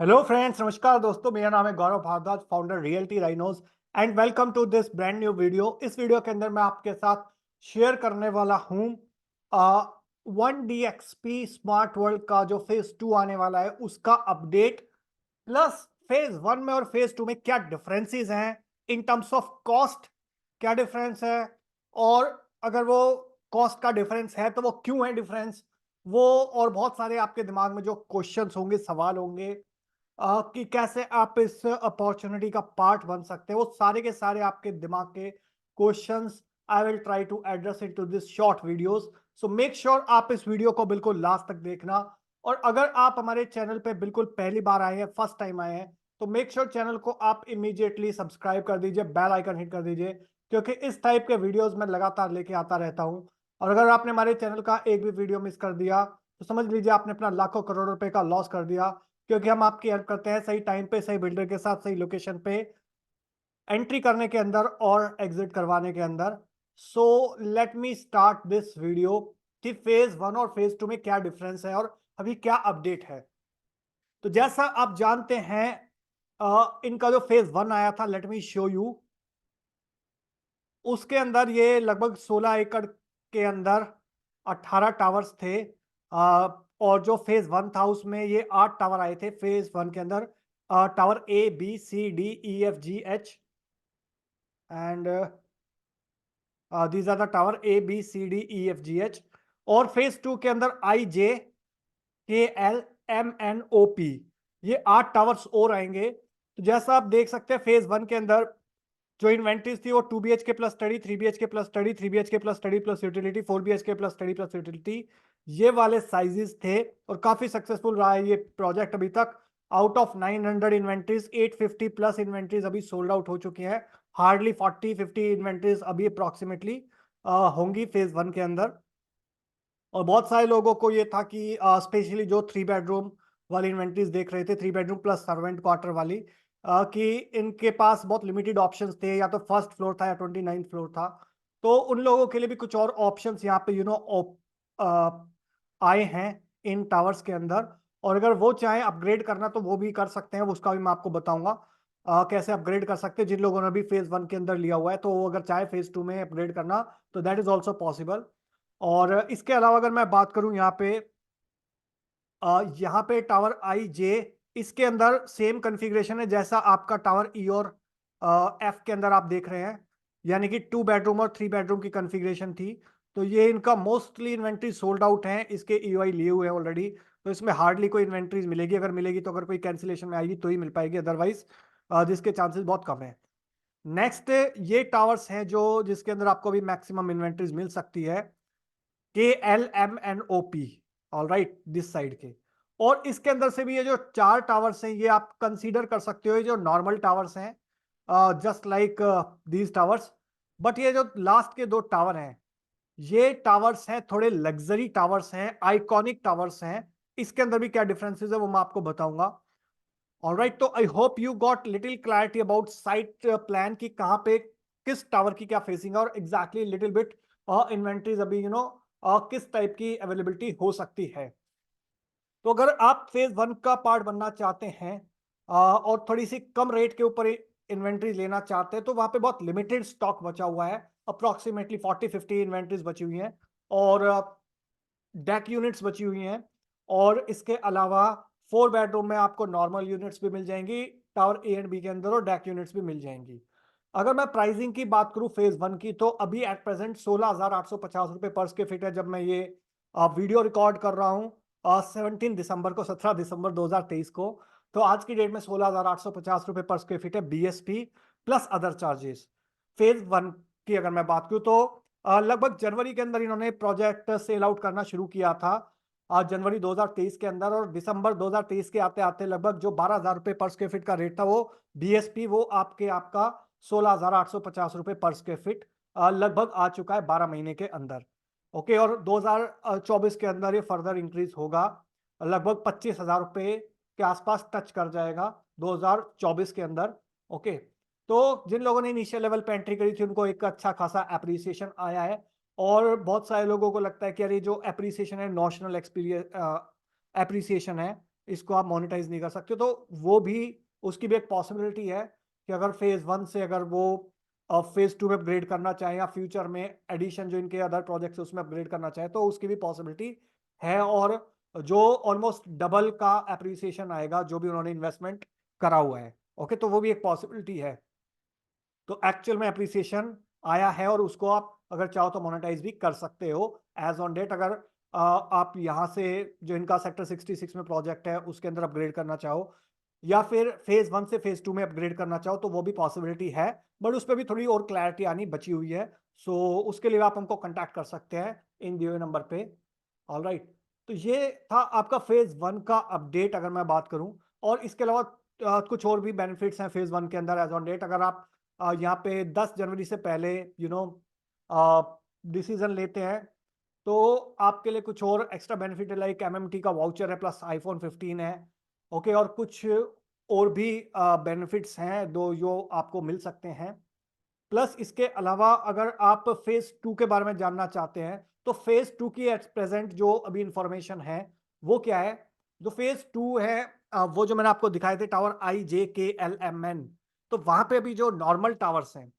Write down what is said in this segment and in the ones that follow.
Hello friends, नमस्कार दोस्तों। मेरा नाम है Gaurav Bhardwaj, founder realty rhinos and welcome to this brand new video. इस वीडियो के अंदर मैं आपके साथ शेयर करने वाला हूं 1DXP स्मार्ट वर्ल्ड का जो फेज 2 आने वाला है उसका अपडेट, प्लस फेज 1 में और फेज 2 में क्या डिफरेंसेस हैं इन टर्म्स ऑफ कॉस्ट, क्या डिफरेंस है, और अगर वो कॉस्ट का डिफरेंस है तो वो क्यों है डिफरेंस, वो और बहुत सारे आपके दिमाग में जो क्वेश्चंस होंगे, सवाल होंगे कि कैसे आप इस अपॉर्चुनिटी का पार्ट बन सकते हैं, वो सारे के सारे आपके दिमाग के questions I will try to address it to this short videos. So make sure आप इस वीडियो को बिल्कुल लास्ट तक देखना। और अगर आप हमारे चैनल पे बिल्कुल पहली बार आए हैं, फर्स्ट टाइम आए हैं, तो मेक श्योर चैनल को आप इमीडिएटली सब्सक्राइब कर दीजिए, बेल आइकन हिट कर दीजिए, क्योंकि इस टाइप के वीडियोस मैं लगातार लेके आता रहता हूं। और अगर आपने हमारे चैनल का एक भी वीडियो मिस कर दिया तो समझ लीजिए आपने अपना लाखों करोड़ रुपए का लॉस कर दिया, क्योंकि हम आपकी हेल्प करते हैं सही टाइम पे, सही बिल्डर के साथ, सही लोकेशन पे एंट्री करने के अंदर और एग्जिट करवाने के अंदर। So let me start this video कि फेज 1 और फेज 2 में क्या डिफरेंस है और अभी क्या अपडेट है। तो जैसा आप जानते हैं, इनका जो फेज 1 आया था, लेट मी शो यू, उसके अंदर ये लगभग 16 एकड़ के अंदर 18 टावर्स थे। और जो फेज 1 था उसमें ये 8 टावर आए थे फेज 1 के अंदर। Tower A B C D E F G H and these are the tower A B C D E F G H. और फेज 2 के अंदर I J K L M N O P, ये 8 towers और आएंगे। तो जैसा आप देख सकते हैं फेज 1 के अंदर जो इन्वेंट्रीज थी वो 2 BHK plus study, 3 BHK plus study, 3 BHK plus study plus utility, 4 BHK plus study plus utility, ये वाले साइजेस थे। और काफी सक्सेसफुल रहा है ये प्रोजेक्ट अभी तक। Out of 900 inventories 850 plus inventories अभी सोल्ड आउट हो चुकी हैं। हार्डली 40-50 इन्वेंट्रीज अभी अप्रोक्सीमेटली होंगी फेज 1 के अंदर। और बहुत सारे लोगों को ये था कि स्पेशली जो 3 बेडरूम वाली इन्वेंट्रीज देख रहे थे, 3 बेडरूम प्लस सर्वेंट क्वार्टर वाली, कि इनके पास बहुत लिमिटेड ऑप्शंस थे, या तो फर्स्ट फ्लोर था या 29th फ्लोर था। तो उन लोगों के लिए भी कुछ और ऑप्शंस यहाँ पे आए हैं इन टावर्स के अंदर। और अगर वो चाहें अपग्रेड करना तो वो भी कर सकते हैं, उसका भी मैं आपको बताऊंगा कैसे अपग्रेड कर सकते हैं। जिन लोगों ने भी फेज 1 के अंदर लिया हुआ है तो वो अगर चाहे फेज 2 में अपग्रेड करना तो दैट इज ऑल्सो पॉसिबल। और इसके अलावा अगर मैं बात करूं यहाँ पे टावर आई जे, इसके अंदर सेम कॉन्फ़िगरेशन है जैसा आपका टावर ई और एफ के अंदर आप देख रहे हैं, यानी कि 2 बेडरूम और 3 बेडरूम की कॉन्फ़िगरेशन थी। तो ये इनका मोस्टली इन्वेंट्री सोल्ड आउट है, इसके ईओआई लिए हुए हैं ऑलरेडी। तो इसमें हार्डली कोई इन्वेंट्रीज मिलेगी, अगर मिलेगी तो अगर कोई कैंसिलेशन में आएगी तो ही मिल पाएगी, अदरवाइज जिसके चांसेस बहुत कम है। नेक्स्ट, ये टावर्स हैं जो जिसके अंदर आपको भी मैक्सिमम इन्वेंट्रीज मिल सकती है, K L M N O P, all right, this side के। और इसके अंदर से भी ये जो 4 टावर्स हैं ये आप कंसीडर कर सकते हो, ये जो नॉर्मल टावर्स हैं, just like these towers. But ये जो लास्ट के 2 टावर हैं, ये टावर्स हैं थोड़े लग्जरी टावर्स हैं, आइकॉनिक टावर्स हैं। इसके अंदर भी क्या डिफरेंसेस है वो मैं आपको बताऊंगा। ऑल राइट, तो I hope you got little clarity about site plan की कहाँ पे किस टावर की क्या फेसिंग है, और एग्जैक्टली लिटिल बिट इन्वेंट्रीज अभी किस टाइप की अवेलेबिलिटी हो सकती है। तो अगर आप फेज 1 का पार्ट बनना चाहते हैं और थोड़ी सी कम रेट के ऊपर इन्वेंट्री लेना चाहते हैं, तो वहां पे बहुत लिमिटेड स्टॉक बचा हुआ है। अप्रोक्सीमेटली 40-50 इन्वेंट्रीज बची हुई हैं, और डेक यूनिट्स बची हुई हैं। और इसके अलावा 4 बेडरूम में आपको नॉर्मल यूनिट्स भी मिल जाएंगी, टावर ए एंड बी के अंदर, और डेक यूनिट्स भी मिल जाएंगी। अगर मैं प्राइसिंग की बात करूं फेज 1 की, तो अभी एट प्रेजेंट 16,850 रुपए पर स्क्वायर फीट है, जब मैं ये वीडियो रिकॉर्ड कर रहा हूं 17 दिसंबर को, 17 दिसंबर 2023 को। तो आज की डेट में 16,850 रुपए पर स्क्वायर फीट है, BSP plus other charges. Phase 1 की अगर मैं बात करूं तो लगभग जनवरी के अंदर इन्होंने प्रोजेक्ट सेल आउट करना शुरू किया था, आज जनवरी 2023 के अंदर। और दिसंबर 2023 के आते आते लगभग जो 12,000 रुपए पर स्क्वायर फीट का रेट था, वो बीएसपी वो आपका 16,850 रुपए पर स्क्वायर फीट लगभग आ चुका है 12 महीने के अंदर। ओके, और 2024 के अंदर ये फर्दर इंक्रीज होगा, लगभग 25,000 रुपए के आसपास टच कर जाएगा 2024 के अंदर। ओके, तो जिन लोगों ने इनिशियल लेवल पे एंट्री करी थी उनको एक अच्छा खासा एप्रिसिएशन आया है। और बहुत सारे लोगों को लगता है कि यार ये जो एप्रिसिएशन है नॉशनल एक्सपीरियंस एप्रिसिएशन है, इसको आप मोनेटाइज नहीं कर सकते। तो वो भी, उसकी भी एक पॉसिबिलिटी है कि अगर फेज 1 से अगर वो फेज 2 में अपग्रेड करना चाहे या फ्यूचर में एडिशन जो इनके अदर प्रोजेक्ट्स है उसमें अपग्रेड करना चाहे तो उसकी भी पॉसिबिलिटी है। और जो ऑलमोस्ट डबल का एप्रिसिएशन आएगा जो भी उन्होंने इन्वेस्टमेंट करा हुआ है। ओके, तो वो भी एक पॉसिबिलिटी है। तो एक्चुअल में एप्रिसिएशन आया है और उसको आप अगर चाहो तो मोनेटाइज भी कर सकते हो एज ऑन डेट। अगर आप यहाँ से जो इनका सेक्टर 66 में प्रोजेक्ट है उसके अंदर अपग्रेड करना चाहो या फिर फेज 1 से फेज 2 में अपग्रेड करना चाहो तो वो भी पॉसिबिलिटी है, बट उस पर भी थोड़ी और क्लैरिटी आनी बची हुई है। सो उसके लिए आप हमको कांटेक्ट कर सकते हैं इन दिए हुए नंबर पे। ऑल राइट, तो ये था आपका फेज 1 का अपडेट अगर मैं बात करूं। और इसके अलावा कुछ और भी बेनिफिट्स हैं फेज 1 के अंदर एज ऑन डेट। अगर आप यहाँ पे 10 जनवरी से पहले डिसीजन लेते हैं तो आपके लिए कुछ और एक्स्ट्रा बेनिफिट है, लाइक एमएमटी का वाउचर है प्लस आईफोन 15 है। ओके, और कुछ और भी बेनिफिट्स हैं दो जो आपको मिल सकते हैं। प्लस इसके अलावा अगर आप फेज 2 के बारे में जानना चाहते हैं तो फेज 2 की एट प्रेजेंट जो अभी इंफॉर्मेशन है वो क्या है। जो फेज 2 है वो जो मैंने आपको दिखाए थे टावर IJKLMN, तो वहां पे अभी जो नॉर्मल टावर्स हैं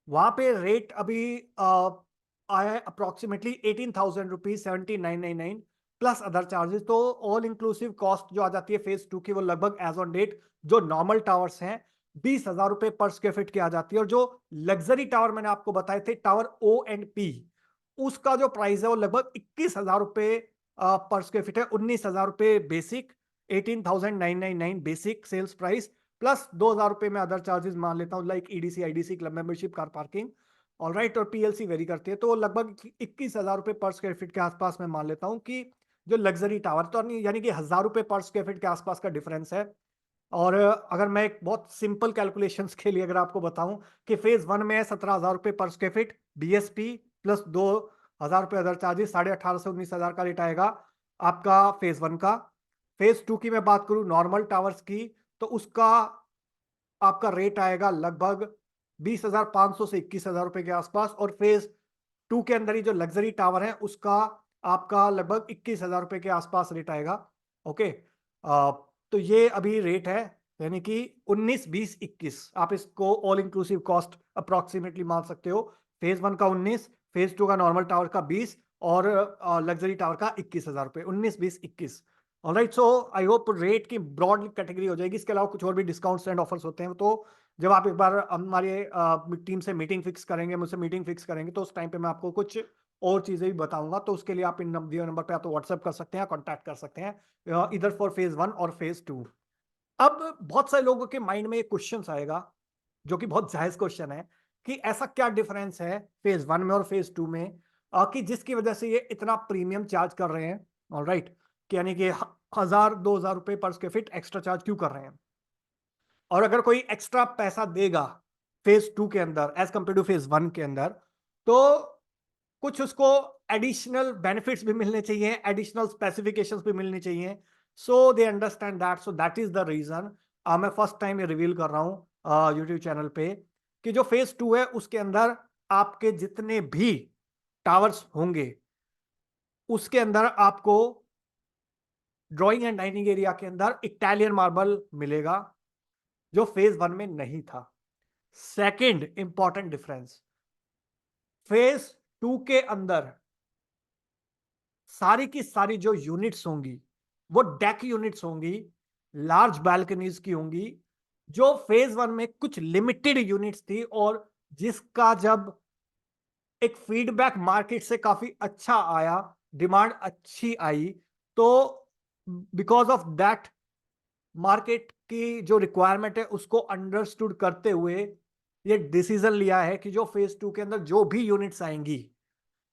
वहां पे रेट अभी आया है approximately 18,000 rupees 7999 plus other charges. तो ऑल इंक्लूसिव कॉस्ट जो आ जाती है फेज 2 की वो लगभग एज ऑन डेट जो नॉर्मल टावर्स हैं 20,000 रुपए पर स्क्वायर फीट की आ जाती है। और जो लग्जरी टावर मैंने आपको बताए थे टावर O&P, उसका जो प्राइस है वो लगभग 21,000 रुपए पर स्क्वायर फीट है। 19,000 रुपए basic, 18,999 basic sales price plus 2,000 रुपए में अदर चार्जेस मान लेता हूँ like EDC IDC club membership car parking. All right, और PLC वेरी करती है तो लगभग 21,000 रुपए पर स्क्वायर फीट के आसपास मैं मान लेता हूँ कि जो लग्जरी टावर, तो यानी कि 1,000 रुपए पर स्क्वायर फीट के आसपास का डिफरेंस है। और अगर मैं एक बहुत सिंपल कैलकुलेशंस के लिए अगर आपको बताऊं कि फेज 1 में 17,000 रुपए पर स्क्वायर फीट BSP प्लस 2,000 रुपए अदर चार्जेस 18,500 से 19,000 का रेट आएगा आपका फेज 1 का। फेज 2 की मैं बात करूं नॉर्मल टावर्स की तो उसका आपका रेट आएगा लगभग 20,500 से 21,000 रुपए के आसपास। और फेज 2 के अंदर ही जो लग्जरी टावर है उसका आपका लगभग 21,000 रुपए के आसपास रेट आएगा। ओके, तो ये अभी रेट है यानी कि 19, 20, 21 आप इसको ऑल इंक्लूसिव कॉस्ट अप्रोक्सीमेटली मान सकते हो। फेज 1 का 19, फेज 2 का नॉर्मल टावर का 20 और लग्जरी टावर का 21,000 रुपए, 19, 20, 21। Alright, so I hope rate की ब्रॉड कैटेगरी हो जाएगी। इसके अलावा कुछ और भी डिस्काउंट्स एंड ऑफर्स होते हैं, तो जब आप एक बार हमारे टीम से मीटिंग फिक्स करेंगे, मुझसे मीटिंग फिक्स करेंगे तो उस टाइम पे मैं आपको कुछ और चीजें भी बताऊंगा। तो उसके लिए आप इन नंबर पे आप तो व्हाट्सएप कर सकते हैं, कॉन्टैक्ट कर सकते हैं इधर फॉर फेज 1 और फेज 2। अब बहुत सारे लोगों के माइंड में एक क्वेश्चन आएगा जो कि बहुत जायज क्वेश्चन है कि ऐसा क्या डिफरेंस है फेज 1 में और फेज 2 में कि जिसकी वजह से ये इतना प्रीमियम चार्ज कर रहे हैं। ऑलराइट, कि यानी कि 1,000-2,000 रुपए पर स्क्वायर फीट एक्स्ट्रा चार्ज क्यों कर रहे हैं। और अगर कोई एक्स्ट्रा पैसा देगा फेज 2 के अंदर एज कंपेयर टू फेज 1 के अंदर तो कुछ उसको एडिशनल बेनिफिट्स भी मिलने चाहिए, एडिशनल स्पेसिफिकेशंस भी मिलनी चाहिए। So they understand that, so that is the reason मैं फर्स्ट टाइम ये रिवील कर रहा हूं यूट्यूब चैनल पे कि जो फेज 2 है उसके अंदर आपके जितने भी टावर्स होंगे उसके अंदर आपको ड्राइंग एंड डाइनिंग एरिया के अंदर इटालियन मार्बल मिलेगा जो फेज 1 में नहीं था। सेकंड इंपॉर्टेंट डिफरेंस, फेज 2 के अंदर सारी की सारी जो यूनिट्स होंगी वो डेक यूनिट्स होंगी, लार्ज बैल्कनीज की होंगी। जो फेज 1 में कुछ लिमिटेड यूनिट्स थी और जिसका जब एक फीडबैक मार्केट से काफी अच्छा आया, डिमांड अच्छी आई, तो बिकॉज ऑफ दैट मार्केट की जो रिक्वायरमेंट है उसको अंडरस्टूड करते हुए ये डिसीजन लिया है कि जो फेज 2 के अंदर जो भी यूनिट्स आएंगी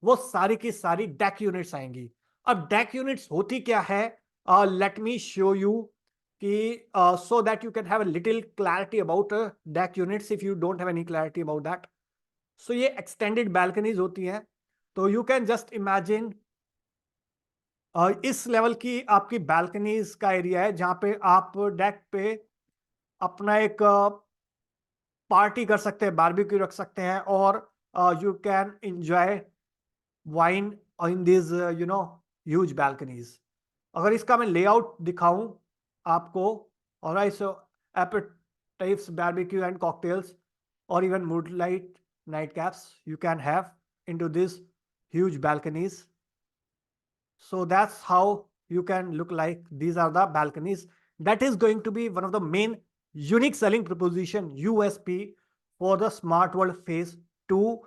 वो सारी की सारी डेक यूनिट्स आएंगी। अब डेक यूनिट्स होती क्या है, लेट मी शो यू कि so that you can have a little clarity about deck units if you don't have any clarity about that. So ये एक्सटेंडेड बैल्कनीज होती हैं। तो यू कैन जस्ट इमेजिन इस level की आपकी balconies का area है जहां पे आप डेक पे अपना एक पार्टी कर सकते हैं, बारबेक्यू रख सकते हैं और you can enjoy wine in this huge balconies. अगर इसका मैं लेआउट दिखाऊं आपको, alright, so appetives, barbecue and cocktails, or even moonlight nightcaps you can have into these huge balconies. So that's how you can look like. These are the balconies. That is going to be one of the main unique selling proposition, USP, for the Smart World Phase 2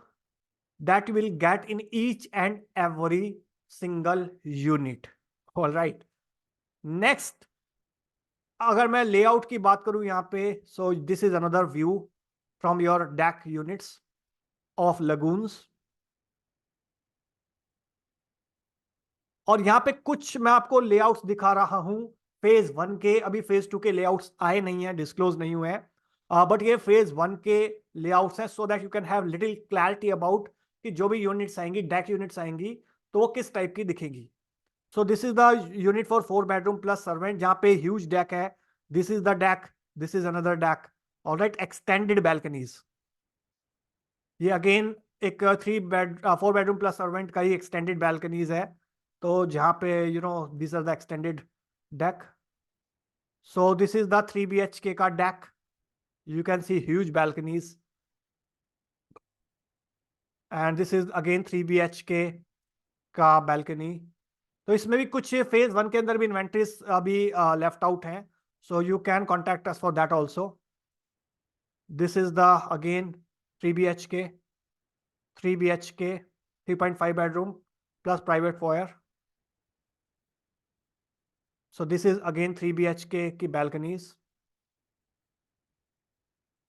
that you will get in each and every single unit. All right. Next, अगर मैं layout की बात करूं यहाँ पे, सो this is another view from your deck units of lagoons. और यहाँ पे कुछ मैं आपको लेआउट्स दिखा रहा हूं फेज 1 के। अभी फेज 2 के लेआउट्स आए नहीं है, डिस्क्लोज नहीं हुए हैं, बट ये फेज 1 के लेआउट्स हैं, सो that you can have little clarity about कि जो भी यूनिट्स आएंगी, डेक यूनिट्स आएंगी, तो वो किस टाइप की दिखेगी। सो this is the unit for 4 bedroom plus servant, जहां पे ह्यूज डेक है। This is the deck, this is another deck. Alright, extended balconies. ये अगेन एक 4 बेडरूम प्लस सर्वेंट का ही एक्सटेंडेड बैल्कनीज है, तो जहां पे this are the extended deck. So this is the 3 BHK का deck. You can see huge balconies, and this is again 3 BHK का balcony. तो इसमें भी कुछ फेज 1 के अंदर भी इन्वेंट्रीज अभी लेफ्ट आउट हैं, so you can contact us for that also. This is the again 3 BHK 3.5 bedroom plus private foyer. So this is again 3 BHK की balconies,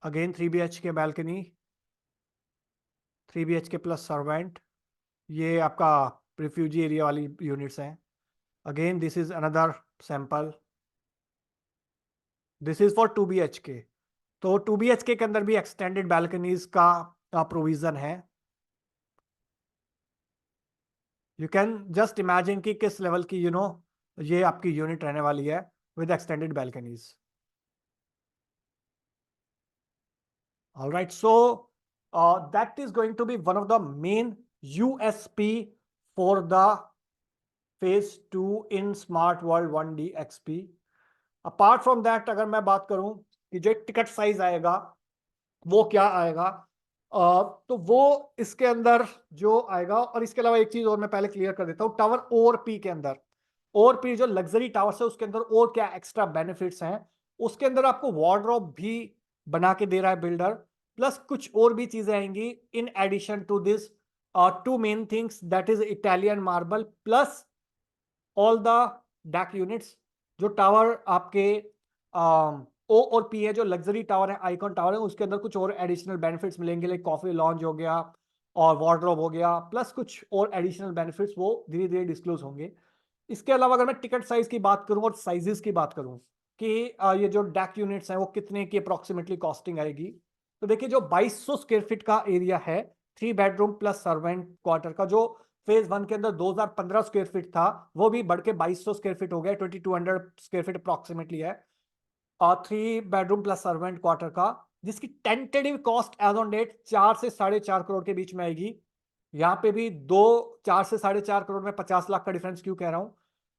again 3 BHK balcony, 3 BHK plus servant। ये आपका refugee area वाली units हैं। Again this is another sample, this is for 2 BHK। तो 2 BHK के अंदर भी extended balconies का प्रोविजन है। यू कैन जस्ट इमेजिन कि किस लेवल की ये आपकी यूनिट रहने वाली है with extended balconies. All right, so that is going to be one of the main USP for the phase 2 in Smart World 1D XP. Apart from that, अगर मैं बात करूं कि जो टिकट साइज आएगा वो क्या आएगा, तो वो इसके अंदर जो आएगा, और इसके अलावा एक चीज और मैं पहले क्लियर कर देता हूं, टावर ORP के अंदर, ORP जो लग्जरी टावर्स है उसके अंदर और क्या एक्स्ट्रा बेनिफिट्स हैं। उसके अंदर आपको वार्डरोब भी बना के दे रहा है बिल्डर, प्लस कुछ और भी चीजें आएंगी in addition to this 2 main things, that is Italian marble plus all the deck units. जो टावर आपके ओ और पी है, जो लग्जरी टावर है, आइकॉन टावर है, उसके अंदर कुछ और एडिशनल बेनिफिट्स मिलेंगे, लाइक कॉफी लॉन्ज हो गया और वार्डरोब हो गया, प्लस कुछ और एडिशनल बेनिफिट्स वो धीरे धीरे डिस्क्लोज होंगे। इसके अलावा अगर मैं टिकट साइज की बात करूं और साइजेस की बात करूं कि ये जो डेक यूनिट्स हैं वो कितने की अप्रोक्सीमेटली कॉस्टिंग आएगी, तो देखिए जो 2200 स्क्वायर फीट का एरिया है 3 बेडरूम प्लस सर्वेंट क्वार्टर का, जो फेज 1 के अंदर 2015 स्क्वायर फीट था, वो भी बढ़ के 2200 स्क्वायर फीट हो गया, 2200 स्क्वायर फीट अप्रोक्सीमेटली है, और 3 बेडरूम प्लस सर्वेंट क्वार्टर का, जिसकी tentative cost as on date 4 से 4.5 करोड़ के बीच में आएगी। यहाँ पे भी 4 से 4.5 करोड़ में 50 लाख का डिफरेंस क्यों कह रहा हूँ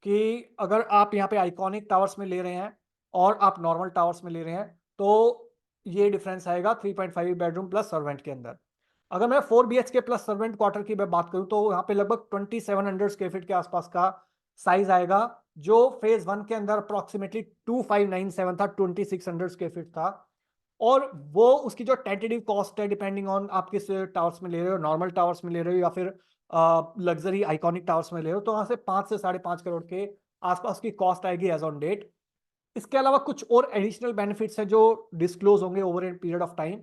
कि अगर आप यहाँ पे आइकॉनिक टावर्स में ले रहे हैं और आप नॉर्मल टावर्स में ले रहे हैं, तो ये डिफरेंस आएगा 3.5 बेडरूम प्लस सर्वेंट के अंदर। अगर मैं 4 BHK प्लस सर्वेंट क्वार्टर की मैं बात करूं तो यहाँ पे लगभग 2700 स्क्वायर फीट के आसपास का साइज आएगा, जो फेज 1 के अंदर अप्रोक्सीमेटली 2597 था, 2600 स्क्वायर फीट था। और वो उसकी जो टेंटेटिव कॉस्ट है, डिपेंडिंग ऑन आप किस टावर्स में ले रहे हो, नॉर्मल टावर्स में ले रहे हो या फिर लग्जरी आइकॉनिक टावर्स में ले रहे हो, तो वहां से 5 से 5.5 करोड़ के आसपास की कॉस्ट आएगी एज ऑन डेट। इसके अलावा कुछ और एडिशनल बेनिफिट्स हैं जो डिस्क्लोज होंगे over a period of time,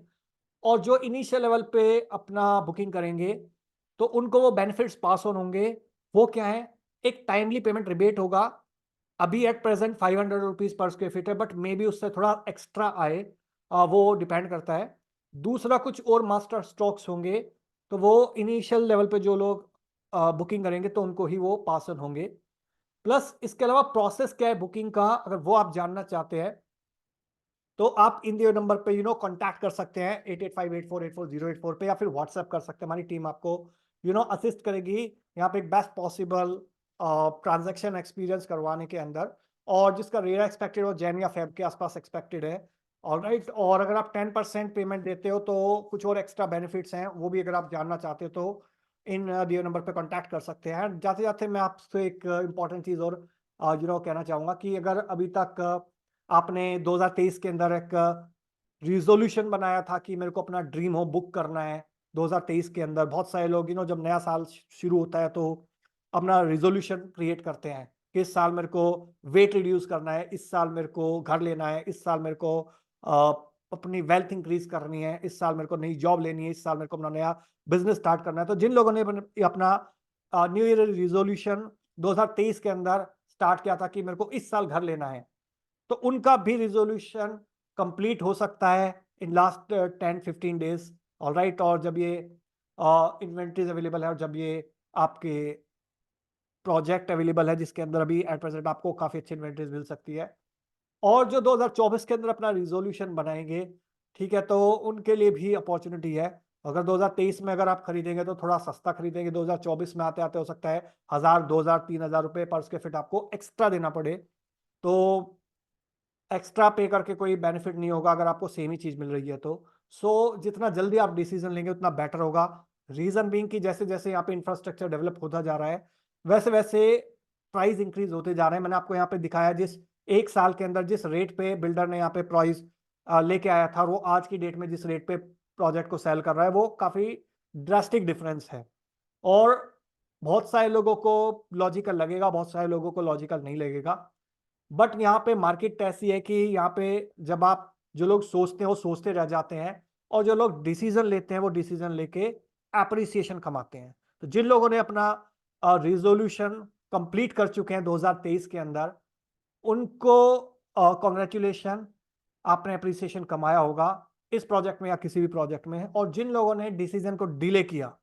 और जो इनिशियल लेवल पे अपना बुकिंग करेंगे तो उनको वो बेनिफिट्स पास ऑन होंगे। वो क्या है, एक टाइमली पेमेंट रिबेट होगा, अभी at present 500 rupees per square feet है, बट मे बी उससे थोड़ा एक्स्ट्रा आए, वो डिपेंड करता है। दूसरा, कुछ और मास्टर स्ट्रोक्स होंगे, तो वो इनिशियल लेवल पे जो लोग बुकिंग करेंगे तो उनको ही वो पास ऑन होंगे। प्लस इसके अलावा प्रोसेस क्या है बुकिंग का, अगर वो आप जानना चाहते हैं तो आप इन दिए नंबर पे कांटेक्ट कर सकते हैं 8858484084 पे, या फिर व्हाट्सएप कर सकते हैं। हमारी टीम आपको असिस्ट करेगी यहाँ पे एक बेस्ट पॉसिबल ट्रांजैक्शन एक्सपीरियंस करवाने के अंदर। और जिसका रेरा एक्सपेक्टेड वो जैन या फेब के आसपास एक्सपेक्टेड है। ऑलराइट, और अगर आप 10% पेमेंट देते हो तो कुछ और एक्स्ट्रा बेनिफिट्स हैं, वो भी अगर आप जानना चाहते हो तो इन दिए नंबर पे कांटेक्ट कर सकते हैं। जाते जाते मैं आपसे एक इम्पॉर्टेंट चीज़ और कहना चाहूँगा कि अगर अभी तक आपने 2023 के अंदर एक रिजोल्यूशन बनाया था कि मेरे को अपना ड्रीम होम बुक करना है 2023 के अंदर, बहुत सारे लोग जब नया साल शुरू होता है तो अपना रिजोल्यूशन क्रिएट करते हैं कि इस साल मेरे को वेट रिड्यूस करना है, इस साल मेरे को घर लेना है, इस साल मेरे को अपनी वेल्थ इंक्रीज करनी है, इस साल मेरे को नई जॉब लेनी है, इस साल मेरे को अपना नया बिजनेस स्टार्ट करना है। तो जिन लोगों ने अपना न्यू ईयर रिजोल्यूशन 2023 के अंदर स्टार्ट किया था कि मेरे को इस साल घर लेना है, तो उनका भी रिजोल्यूशन कंप्लीट हो सकता है इन लास्ट 10-15 डेज। ऑलराइट, और जब ये इन्वेंट्रीज अवेलेबल है और जब ये आपके प्रोजेक्ट अवेलेबल है जिसके अंदर अभी एट प्रेजेंट आपको काफ़ी अच्छी इन्वेंट्रीज मिल सकती है, और जो 2024 के अंदर अपना रिजोल्यूशन बनाएंगे, ठीक है, तो उनके लिए भी अपॉर्चुनिटी है। अगर 2023 में अगर आप खरीदेंगे तो थोड़ा सस्ता खरीदेंगे, 2024 में आते आते हो सकता है 1000, 2000, 3000 रुपये पर स्क्वायर फीट आपको एक्स्ट्रा देना पड़े। तो एक्स्ट्रा पे करके कोई बेनिफिट नहीं होगा अगर आपको सेम ही चीज़ मिल रही है तो। सो जितना जल्दी आप डिसीजन लेंगे उतना बेटर होगा। रीज़न बीइंग कि जैसे-जैसे यहाँ पे इंफ्रास्ट्रक्चर डेवलप होता जा रहा है, वैसे-वैसे प्राइस इंक्रीज़ होते जा रहे हैं। मैंने आपको यहाँ पे दिखाया जिस 1 साल के अंदर जिस रेट पे बिल्डर ने यहाँ पे प्राइस लेके आया था, वो आज की डेट में जिस रेट पे प्रोजेक्ट को सेल कर रहा है, वो काफ़ी ड्रास्टिक डिफरेंस है। और बहुत सारे लोगों को लॉजिकल लगेगा, बहुत सारे लोगों को लॉजिकल नहीं लगेगा। बट यहाँ पे मार्केट ऐसी है कि यहाँ पे जब आप जो लोग सोचते हैं वो सोचते रह जाते हैं, और जो लोग डिसीजन लेते हैं वो डिसीजन लेके एप्रिसिएशन कमाते हैं। तो जिन लोगों ने अपना रिजोल्यूशन कंप्लीट कर चुके हैं 2023 के अंदर, उनको कॉन्ग्रेचुलेशन, आपने एप्रिसिएशन कमाया होगा इस प्रोजेक्ट में या किसी भी प्रोजेक्ट में। और जिन लोगों ने डिसीजन को डिले किया,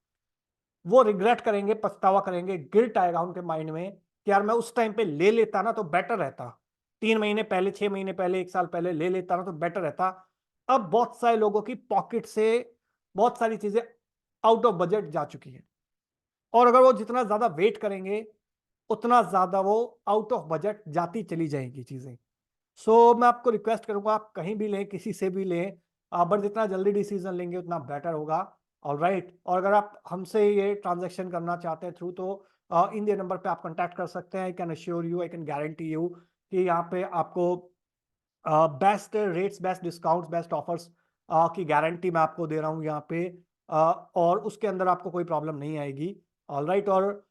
वो रिग्रेट करेंगे, पछतावा करेंगे, गिल्ट आएगा उनके माइंड में कि यार मैं उस टाइम पे ले लेता ना तो बेटर रहता। 3 महीने पहले, 6 महीने पहले, 1 साल पहले ले लेता ना तो बेटर रहता। अब बहुत सारे लोगों की पॉकेट से बहुत सारी चीजें आउट ऑफ बजट जा चुकी हैं, और अगर वो जितना ज्यादा वेट करेंगे उतना ज्यादा वो आउट ऑफ बजट जाती चली जाएंगी चीजें। सो मैं आपको रिक्वेस्ट करूंगा, आप कहीं भी लें, किसी से भी लें, बट जितना जल्दी डिसीजन लेंगे उतना बेटर होगा। ऑलराइट, और अगर आप हमसे ये ट्रांजैक्शन करना चाहते हैं थ्रू, तो इन दिए नंबर पे आप कांटेक्ट कर सकते हैं। I can assure you, I can guarantee you कि यहाँ पे आपको best rates, best discounts, best offers की गारंटी मैं आपको दे रहा हूँ यहाँ पे, और उसके अंदर आपको कोई प्रॉब्लम नहीं आएगी। ऑलराइट, और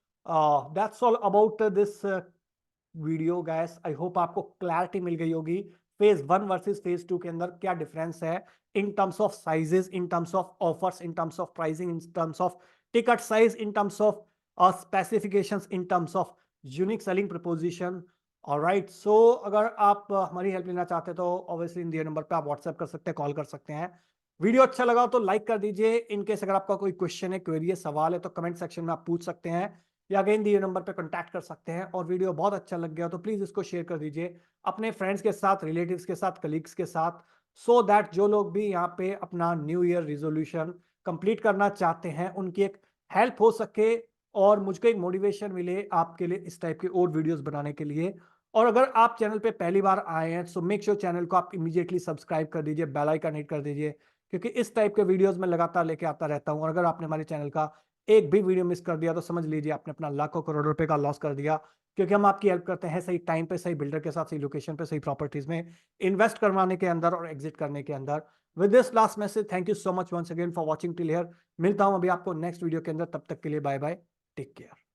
that's all about this video guys. I hope आपको क्लैरिटी मिल गई होगी फेज 1 वर्सेस फेज 2 के अंदर क्या डिफरेंस है in terms of sizes, in terms of offers, in terms of pricing, in terms of ticket size, in terms of specifications, in terms of unique selling proposition. Alright, so अगर आप हमारी help लेना चाहते हैं तो obviously इन दिए number पे आप व्हाट्सएप कर सकते हैं, कॉल कर सकते हैं। वीडियो अच्छा लगा तो लाइक कर दीजिए। इनकेस अगर आपका कोई क्वेश्चन है, क्वेरी है, सवाल है तो कमेंट सेक्शन में आप पूछ सकते हैं, या अगेन दिए नंबर पे कांटेक्ट कर सकते हैं। और वीडियो बहुत अच्छा लग गया तो प्लीज इसको शेयर कर दीजिए अपने फ्रेंड्स के साथ, रिलेटिव्स के साथ, कलीग्स के साथ, सो दैट जो लोग भी यहाँ पे अपना न्यू ईयर रिजोल्यूशन कंप्लीट करना चाहते हैं उनकी एक हेल्प हो सके, और मुझको एक मोटिवेशन मिले आपके लिए इस टाइप के और वीडियोस बनाने के लिए। और अगर आप चैनल पे पहली बार आए हैं सो मेक श्योर चैनल को आप इमीडिएटली सब्सक्राइब कर दीजिए, बेल आइकन हिट कर दीजिए, क्योंकि इस टाइप के वीडियोस मैं लगातार लेके आता रहता हूँ। और अगर आपने हमारे चैनल का एक भी वीडियो मिस कर दिया तो समझ लीजिए आपने अपना लाखों करोड़ रुपए का लॉस कर दिया, क्योंकि हम आपकी हेल्प करते हैं सही टाइम पे, सही बिल्डर के साथ, सही लोकेशन पे, सही प्रॉपर्टीज में इन्वेस्ट करवाने के अंदर और एग्जिट करने के अंदर। With this last message, thank you so much once again for watching till here. मिलता हूं अभी आपको नेक्स्ट वीडियो के अंदर, तब तक के लिए बाय बाय, टेक केयर।